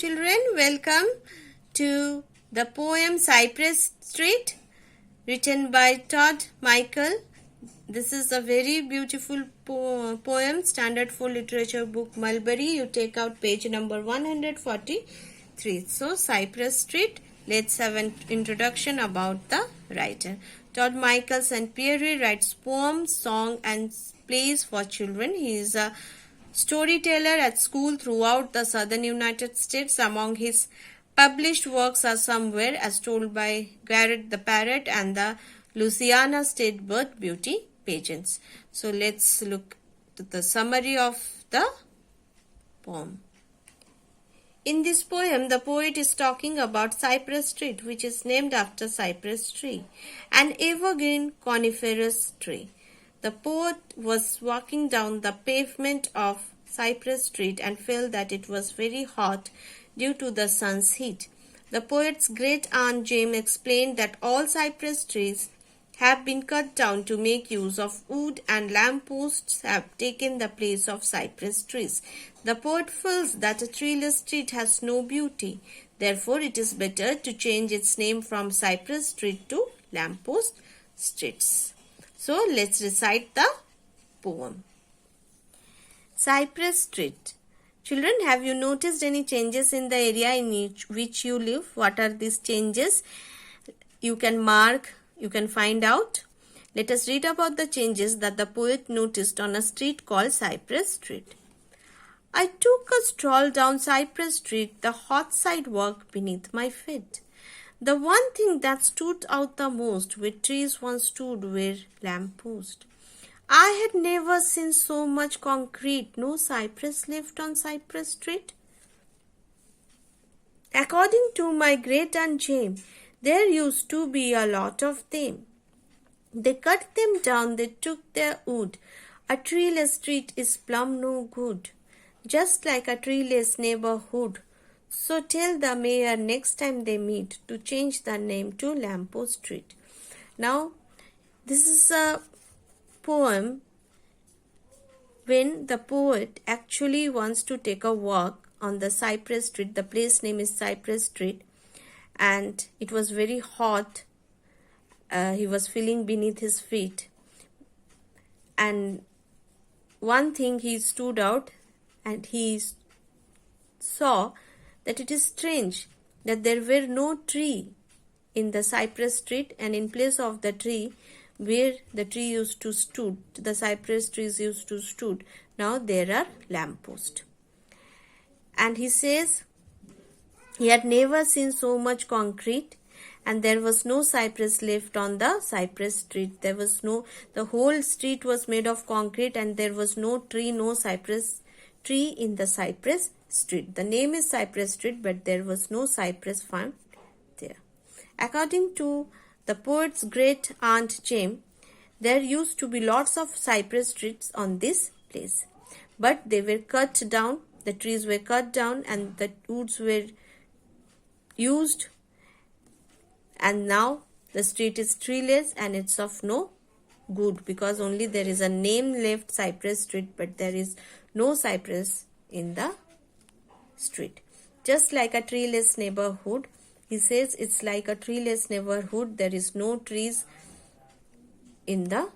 children, welcome to the poem Cypress Street, written by Todd Michael. This is a very beautiful poem, Standard for Literature book Mulberry. You take out page number 143. So, Cypress Street, let's have an introduction about the writer. Todd Michael St. Pierre writes poems, songs and plays for children. He is a storyteller at school throughout the southern United States. Among his published works are Somewhere, as told by Garrett the Parrot, and the Louisiana State Bird Beauty Pageants. So let's look at the summary of the poem. In this poem, the poet is talking about Cypress Street, which is named after cypress tree, an evergreen coniferous tree. The poet was walking down the pavement of Cypress Street and felt that it was very hot due to the sun's heat. The poet's great-aunt Jane explained that all cypress trees have been cut down to make use of wood, and lampposts have taken the place of cypress trees. The poet feels that a treeless street has no beauty. Therefore, it is better to change its name from Cypress Street to Lamppost Streets. So, let's recite the poem. Cypress Street. Children, have you noticed any changes in the area in which you live? What are these changes? You can mark, you can find out. Let us read about the changes that the poet noticed on a street called Cypress Street. I took a stroll down Cypress Street, the hot sidewalk beneath my feet. The one thing that stood out the most where trees once stood were lampposts. I had never seen so much concrete. No cypress left on Cypress Street. According to my great-aunt Jane, there used to be a lot of them. They cut them down, they took their wood. A treeless street is plumb no good, just like a treeless neighborhood. So tell the mayor next time they meet to change the name to Lamppost Street. Now, this is a poem when the poet actually wants to take a walk on the Cypress Street. The place name is Cypress Street, and it was very hot. He was feeling beneath his feet, and one thing he stood out, and he saw that it is strange that there were no tree in the Cypress Street, and in place of the tree where the tree used to stood, the cypress trees used to stood, now there are lampposts. And he says he had never seen so much concrete, and there was no cypress left on the Cypress Street. There was no, the whole street was made of concrete, and there was no tree, no cypress tree in the Cypress Street. The name is Cypress Street, but there was no cypress found there. According to the poet's great-aunt Jane, there used to be lots of cypress trees on this place, but they were cut down, the trees were cut down, and the woods were used, and now the street is treeless and it's of no good, because only there is a name left, Cypress Street, but there is no cypress in the street. Just like a treeless neighborhood, he says it's like a treeless neighborhood. There is no trees in the,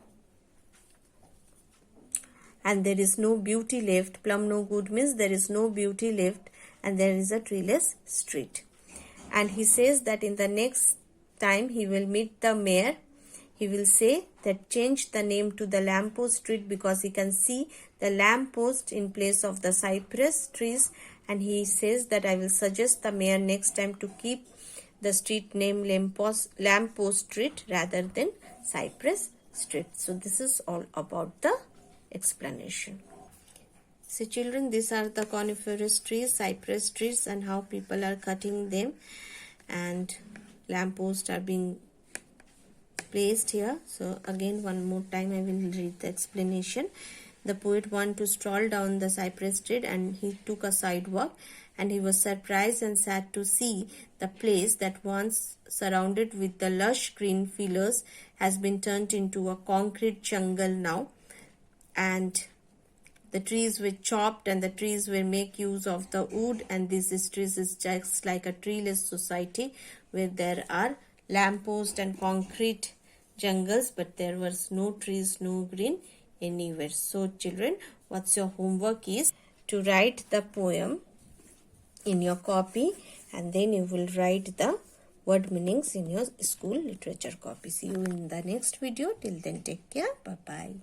and there is no beauty left. Plumb no good means there is no beauty left, and there is a treeless street. And he says that in the next time he will meet the mayor, he will say that change the name to the Lamppost Street, because he can see the lamppost in place of the cypress trees. And he says that I will suggest the mayor next time to keep the street name Lamppost Street rather than Cypress Street. So this is all about the explanation. So children, these are the coniferous trees, cypress trees, and how people are cutting them, and lampposts are being placed here. So again, one more time I will read the explanation. The poet wanted to stroll down the Cypress Street, and he took a sidewalk, and he was surprised and sad to see the place that once surrounded with the lush green fields has been turned into a concrete jungle now. And the trees were chopped and the trees were make use of the wood, and this street is just like a treeless society where there are lampposts and concrete jungles, but there was no trees, no green anywhere. So children, what's your homework is to write the poem in your copy, and then you will write the word meanings in your school literature copy. See you in the next video. Till then, take care. Bye bye.